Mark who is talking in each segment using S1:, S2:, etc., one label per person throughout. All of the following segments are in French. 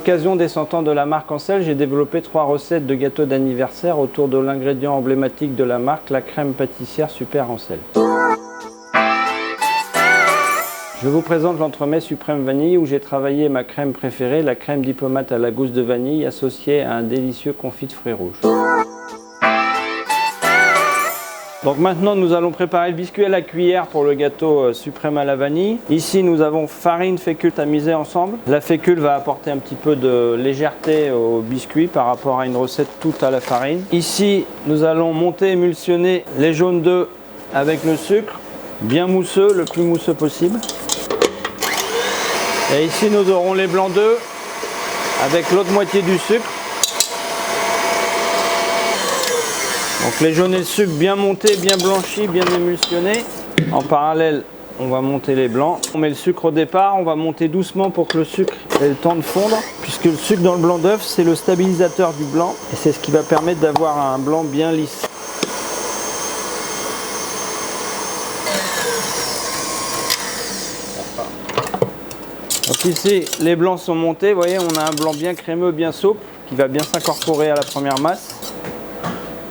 S1: l'occasion des 100 ans de la marque Ancel, j'ai développé 3 recettes de gâteaux d'anniversaire autour de l'ingrédient emblématique de la marque, la crème pâtissière Super Ancel. Je vous présente l'entremets suprême vanille où j'ai travaillé ma crème préférée, la crème diplomate à la gousse de vanille associée à un délicieux confit de fruits rouges. Donc maintenant nous allons préparer le biscuit à la cuillère pour le gâteau suprême à la vanille. Ici nous avons farine, fécule tamisée ensemble. La fécule va apporter un petit peu de légèreté au biscuit par rapport à une recette toute à la farine. Ici nous allons monter émulsionner les jaunes d'œufs avec le sucre, bien mousseux, le plus mousseux possible. Et ici nous aurons les blancs d'œufs avec l'autre moitié du sucre. Donc les jaunes et le sucre bien montés, bien blanchis, bien émulsionnés. En parallèle, on va monter les blancs. On met le sucre au départ, on va monter doucement pour que le sucre ait le temps de fondre. Puisque le sucre dans le blanc d'œuf, c'est le stabilisateur du blanc. Et c'est ce qui va permettre d'avoir un blanc bien lisse. Donc ici, les blancs sont montés. Vous voyez, on a un blanc bien crémeux, bien souple, qui va bien s'incorporer à la première masse.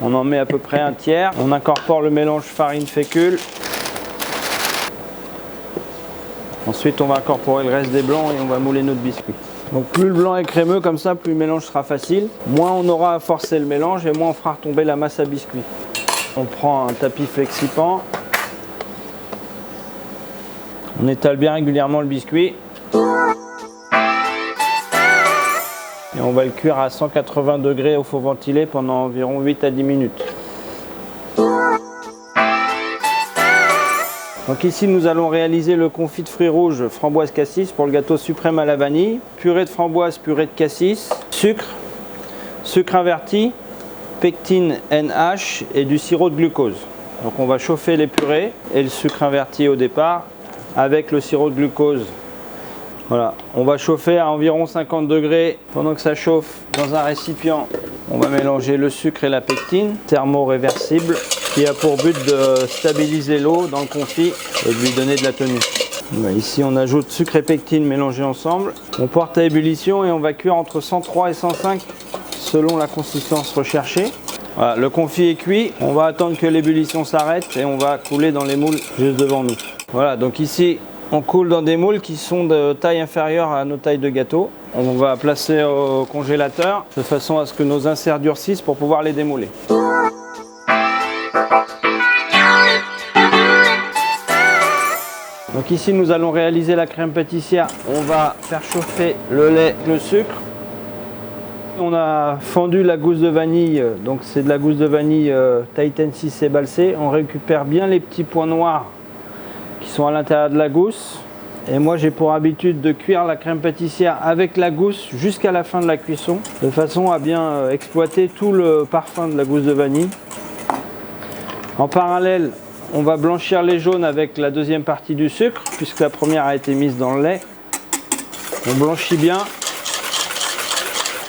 S1: On en met à peu près un tiers. On incorpore le mélange farine-fécule. Ensuite, on va incorporer le reste des blancs et on va mouler notre biscuit. Donc plus le blanc est crémeux comme ça, plus le mélange sera facile. Moins on aura à forcer le mélange et moins on fera retomber la masse à biscuit. On prend un tapis flexipant. On étale bien régulièrement le biscuit. Et on va le cuire à 180 degrés au four ventilé pendant environ 8 à 10 minutes. Donc ici nous allons réaliser le confit de fruits rouges framboise cassis pour le gâteau suprême à la vanille. Purée de framboise, purée de cassis, sucre, sucre inverti, pectine NH et du sirop de glucose. Donc on va chauffer les purées et le sucre inverti au départ avec le sirop de glucose. Voilà, on va chauffer à environ 50 degrés. Pendant que ça chauffe, dans un récipient, on va mélanger le sucre et la pectine, thermo-réversible, qui a pour but de stabiliser l'eau dans le confit et de lui donner de la tenue. Ici, on ajoute sucre et pectine mélangés ensemble. On porte à ébullition et on va cuire entre 103 et 105 selon la consistance recherchée. Voilà, le confit est cuit. On va attendre que l'ébullition s'arrête et on va couler dans les moules juste devant nous. Voilà, donc ici, on coule dans des moules qui sont de taille inférieure à nos tailles de gâteau. On va placer au congélateur de façon à ce que nos inserts durcissent pour pouvoir les démouler. Donc ici nous allons réaliser la crème pâtissière. On va faire chauffer le lait, le sucre. On a fendu la gousse de vanille, donc c'est de la gousse de vanille Titan 6 ébalsée. On récupère bien les petits points noirs qui sont à l'intérieur de la gousse. Et moi j'ai pour habitude de cuire la crème pâtissière avec la gousse jusqu'à la fin de la cuisson, de façon à bien exploiter tout le parfum de la gousse de vanille. En parallèle, on va blanchir les jaunes avec la deuxième partie du sucre, puisque la première a été mise dans le lait. On blanchit bien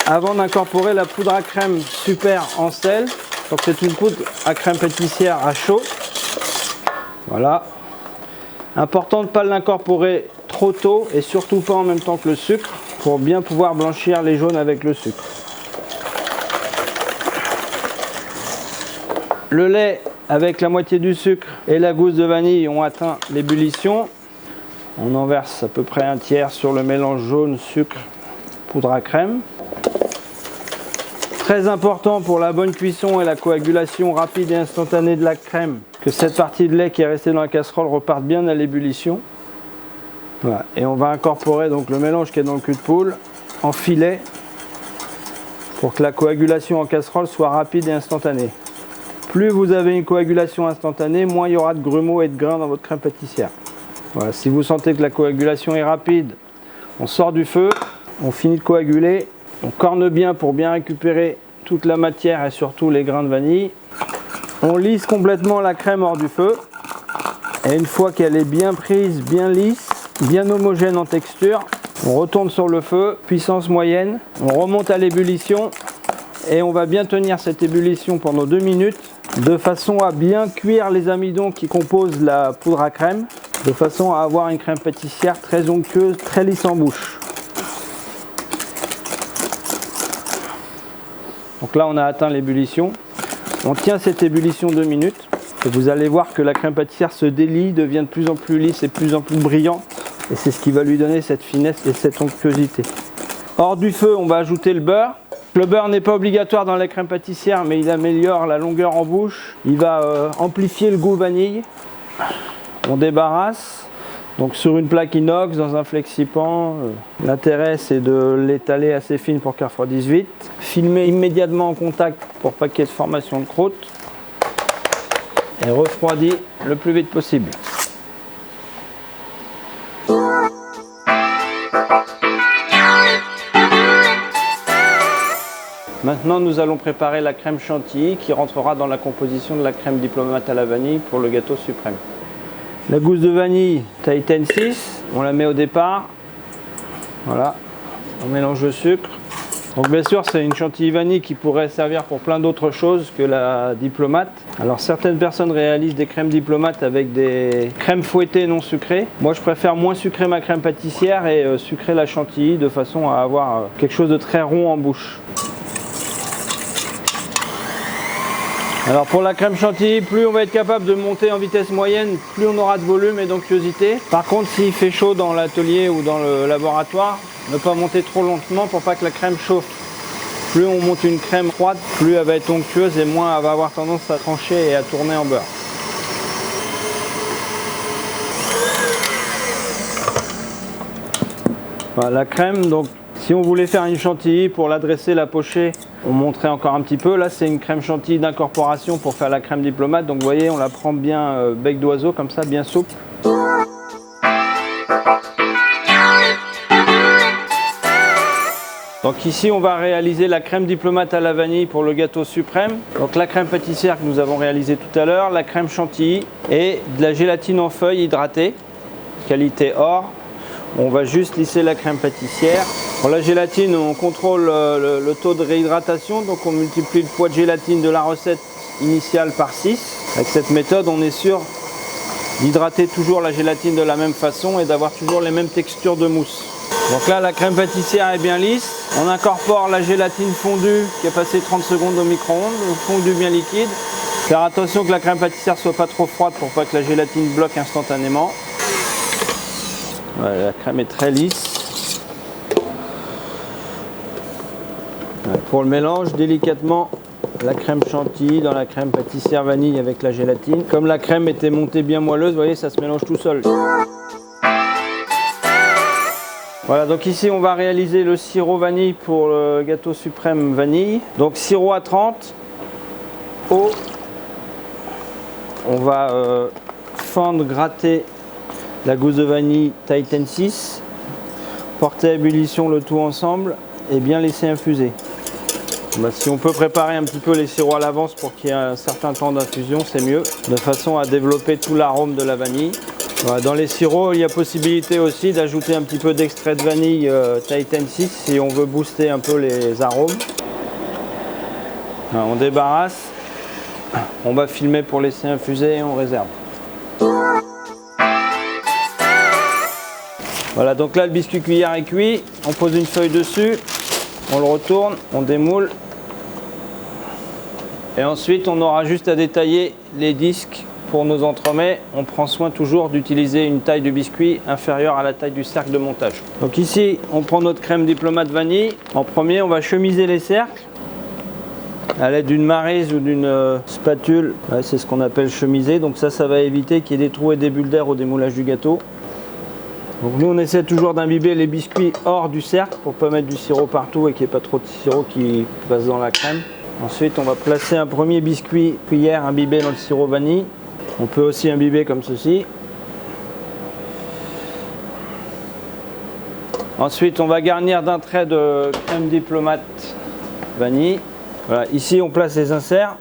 S1: avant d'incorporer la poudre à crème Super Ancel. Donc c'est une poudre à crème pâtissière à chaud. Voilà. Important de ne pas l'incorporer trop tôt et surtout pas en même temps que le sucre pour bien pouvoir blanchir les jaunes avec le sucre. Le lait avec la moitié du sucre et la gousse de vanille ont atteint l'ébullition. On en verse à peu près un tiers sur le mélange jaune, sucre, poudre à crème. Très important pour la bonne cuisson et la coagulation rapide et instantanée de la crème, que cette partie de lait qui est restée dans la casserole reparte bien à l'ébullition. Voilà. Et on va incorporer donc le mélange qui est dans le cul de poule en filet pour que la coagulation en casserole soit rapide et instantanée. Plus vous avez une coagulation instantanée, moins il y aura de grumeaux et de grains dans votre crème pâtissière. Voilà. Si vous sentez que la coagulation est rapide, on sort du feu, on finit de coaguler. On corne bien pour bien récupérer toute la matière et surtout les grains de vanille. On lisse complètement la crème hors du feu. Et une fois qu'elle est bien prise, bien lisse, bien homogène en texture, on retourne sur le feu, puissance moyenne. On remonte à l'ébullition et on va bien tenir cette ébullition pendant 2 minutes de façon à bien cuire les amidons qui composent la poudre à crème, de façon à avoir une crème pâtissière très onctueuse, très lisse en bouche. Donc là, on a atteint l'ébullition. On tient cette ébullition 2 minutes. Et vous allez voir que la crème pâtissière se délie, devient de plus en plus lisse et de plus en plus brillante. Et c'est ce qui va lui donner cette finesse et cette onctuosité. Hors du feu, on va ajouter le beurre. Le beurre n'est pas obligatoire dans la crème pâtissière, mais il améliore la longueur en bouche. Il va amplifier le goût vanille. On débarrasse. Donc sur une plaque inox, dans un flexipan. L'intérêt, c'est de l'étaler assez fine pour qu'elle refroidisse vite. Filmer immédiatement en contact pour pas qu'il y ait de formation de croûte. Et refroidi le plus vite possible. Maintenant, nous allons préparer la crème chantilly qui rentrera dans la composition de la crème diplomate à la vanille pour le gâteau suprême. La gousse de vanille Titan 6, on la met au départ. Voilà, on mélange le sucre. Donc bien sûr, c'est une chantilly vanille qui pourrait servir pour plein d'autres choses que la diplomate. Alors certaines personnes réalisent des crèmes diplomates avec des crèmes fouettées non sucrées. Moi, je préfère moins sucrer ma crème pâtissière et sucrer la chantilly de façon à avoir quelque chose de très rond en bouche. Alors pour la crème chantilly, plus on va être capable de monter en vitesse moyenne, plus on aura de volume et d'onctuosité. Par contre, s'il fait chaud dans l'atelier ou dans le laboratoire, ne pas monter trop lentement pour pas que la crème chauffe. Plus on monte une crème froide, plus elle va être onctueuse et moins elle va avoir tendance à trancher et à tourner en beurre. Voilà, la crème, donc si on voulait faire une chantilly pour la dresser, la pocher, on monterait encore un petit peu. Là, c'est une crème chantilly d'incorporation pour faire la crème diplomate. Donc vous voyez, on la prend bien bec d'oiseau comme ça, bien souple. Donc ici, on va réaliser la crème diplomate à la vanille pour le gâteau suprême. Donc la crème pâtissière que nous avons réalisée tout à l'heure, la crème chantilly et de la gélatine en feuille hydratée, qualité or. On va juste lisser la crème pâtissière. Pour la gélatine, on contrôle le taux de réhydratation, donc on multiplie le poids de gélatine de la recette initiale par 6. Avec cette méthode, on est sûr d'hydrater toujours la gélatine de la même façon et d'avoir toujours les mêmes textures de mousse. Donc là, la crème pâtissière est bien lisse. On incorpore la gélatine fondue qui a passé 30 secondes au micro-ondes, fondue bien liquide. Faire attention que la crème pâtissière ne soit pas trop froide pour pas que la gélatine bloque instantanément. Voilà, la crème est très lisse. Pour le mélange, délicatement la crème chantilly dans la crème pâtissière vanille avec la gélatine. Comme la crème était montée bien moelleuse, vous voyez, ça se mélange tout seul. Voilà, donc ici on va réaliser le sirop vanille pour le gâteau suprême vanille. Donc sirop à 30, eau. On va fendre, gratter la gousse de vanille Titan 6, porter à ébullition le tout ensemble et bien laisser infuser. Si on peut préparer un petit peu les sirops à l'avance pour qu'il y ait un certain temps d'infusion, c'est mieux, de façon à développer tout l'arôme de la vanille. Voilà, dans les sirops, il y a possibilité aussi d'ajouter un petit peu d'extrait de vanille Titan 6 si on veut booster un peu les arômes. Voilà, on débarrasse, on va filmer pour laisser infuser et on réserve. Voilà, donc là le biscuit cuillère est cuit, on pose une feuille dessus, on le retourne, on démoule. Et ensuite on aura juste à détailler les disques pour nos entremets. On prend soin toujours d'utiliser une taille de biscuit inférieure à la taille du cercle de montage. Donc ici on prend notre crème diplomate vanille. En premier on va chemiser les cercles à l'aide d'une maryse ou d'une spatule. Ouais, c'est ce qu'on appelle chemiser, donc ça va éviter qu'il y ait des trous et des bulles d'air au démoulage du gâteau. Donc nous on essaie toujours d'imbiber les biscuits hors du cercle pour ne pas mettre du sirop partout et qu'il n'y ait pas trop de sirop qui passe dans la crème. Ensuite on va placer un premier biscuit cuillère imbibé dans le sirop vanille. On peut aussi imbiber comme ceci. Ensuite on va garnir d'un trait de crème diplomate vanille. Voilà, ici on place les inserts.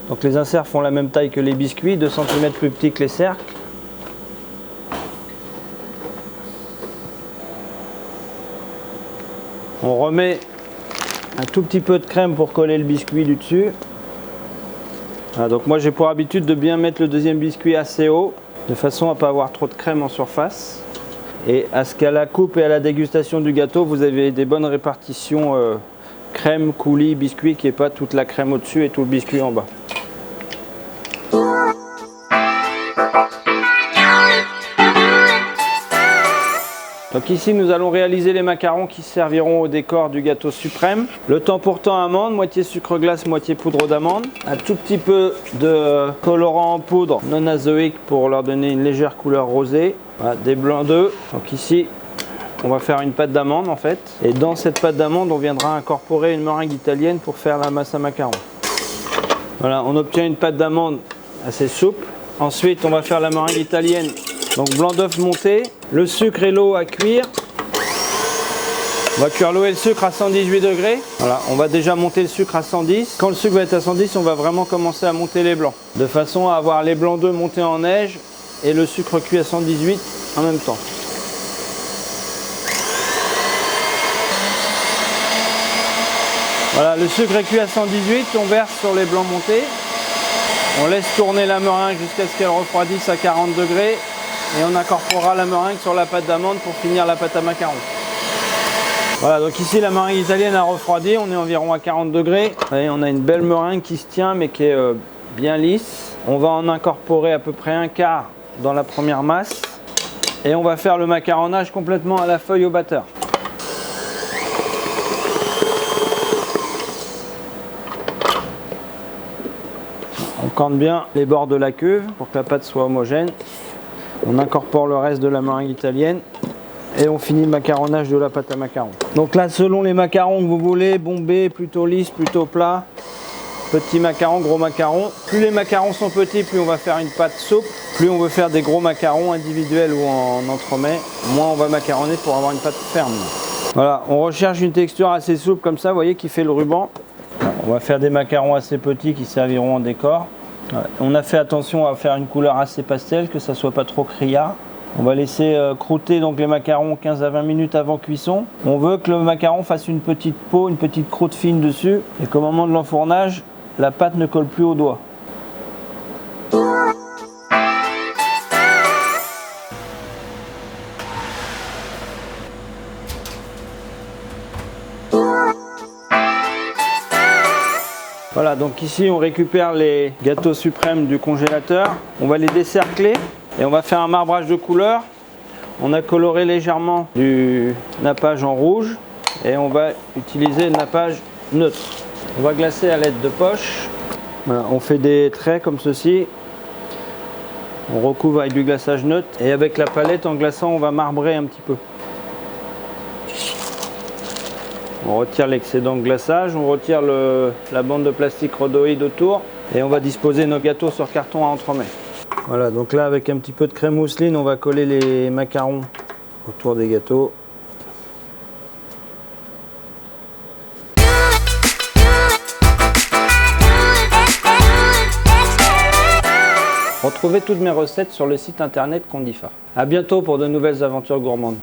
S1: Donc les inserts font la même taille que les biscuits, 2 cm plus petits que les cercles. On remet un tout petit peu de crème pour coller le biscuit du dessus. Voilà, donc moi j'ai pour habitude de bien mettre le deuxième biscuit assez haut, de façon à ne pas avoir trop de crème en surface. Et à ce qu'à la coupe et à la dégustation du gâteau, vous avez des bonnes répartitions crème, coulis, biscuit, qui n'est pas toute la crème au-dessus et tout le biscuit en bas. Donc ici nous allons réaliser les macarons qui serviront au décor du gâteau suprême. Le temps pour temps amande, moitié sucre glace, moitié poudre d'amande. Un tout petit peu de colorant en poudre non azoïque pour leur donner une légère couleur rosée. Voilà, des blancs d'œufs. Donc ici on va faire une pâte d'amande en fait. Et dans cette pâte d'amande on viendra incorporer une meringue italienne pour faire la masse à macarons. Voilà, on obtient une pâte d'amande assez souple. Ensuite on va faire la meringue italienne. Donc blanc d'œuf monté, le sucre et l'eau à cuire. On va cuire l'eau et le sucre à 118 degrés. Voilà, on va déjà monter le sucre à 110. Quand le sucre va être à 110, on va vraiment commencer à monter les blancs. De façon à avoir les blancs d'œuf montés en neige et le sucre cuit à 118 en même temps. Voilà, le sucre est cuit à 118, on verse sur les blancs montés. On laisse tourner la meringue jusqu'à ce qu'elle refroidisse à 40 degrés. Et on incorporera la meringue sur la pâte d'amande pour finir la pâte à macarons. Voilà, donc ici la meringue italienne a refroidi, on est environ à 40 degrés. Et on a une belle meringue qui se tient mais qui est bien lisse. On va en incorporer à peu près un quart dans la première masse. Et on va faire le macaronnage complètement à la feuille au batteur. On corne bien les bords de la cuve pour que la pâte soit homogène. On incorpore le reste de la meringue italienne et on finit le macaronnage de la pâte à macarons. Donc là, selon les macarons que vous voulez, bombés, plutôt lisses, plutôt plats, petits macarons, gros macarons. Plus les macarons sont petits, plus on va faire une pâte souple. Plus on veut faire des gros macarons individuels ou en entremets, moins on va macaronner pour avoir une pâte ferme. Voilà, on recherche une texture assez souple comme ça, vous voyez, qui fait le ruban. On va faire des macarons assez petits qui serviront en décor. On a fait attention à faire une couleur assez pastel, que ça soit pas trop criard. On va laisser croûter donc les macarons 15 à 20 minutes avant cuisson. On veut que le macaron fasse une petite peau, une petite croûte fine dessus et qu'au moment de l'enfournage, la pâte ne colle plus aux doigts. Voilà, donc ici on récupère les gâteaux suprêmes du congélateur. On va les décercler et on va faire un marbrage de couleur. On a coloré légèrement du nappage en rouge et on va utiliser le nappage neutre. On va glacer à l'aide de poches. Voilà, on fait des traits comme ceci. On recouvre avec du glaçage neutre et avec la palette en glaçant on va marbrer un petit peu. On retire l'excédent de glaçage, on retire la bande de plastique rhodoïde autour et on va disposer nos gâteaux sur carton à entremets. Voilà, donc là avec un petit peu de crème mousseline, on va coller les macarons autour des gâteaux. Retrouvez toutes mes recettes sur le site internet Condifa. A bientôt pour de nouvelles aventures gourmandes.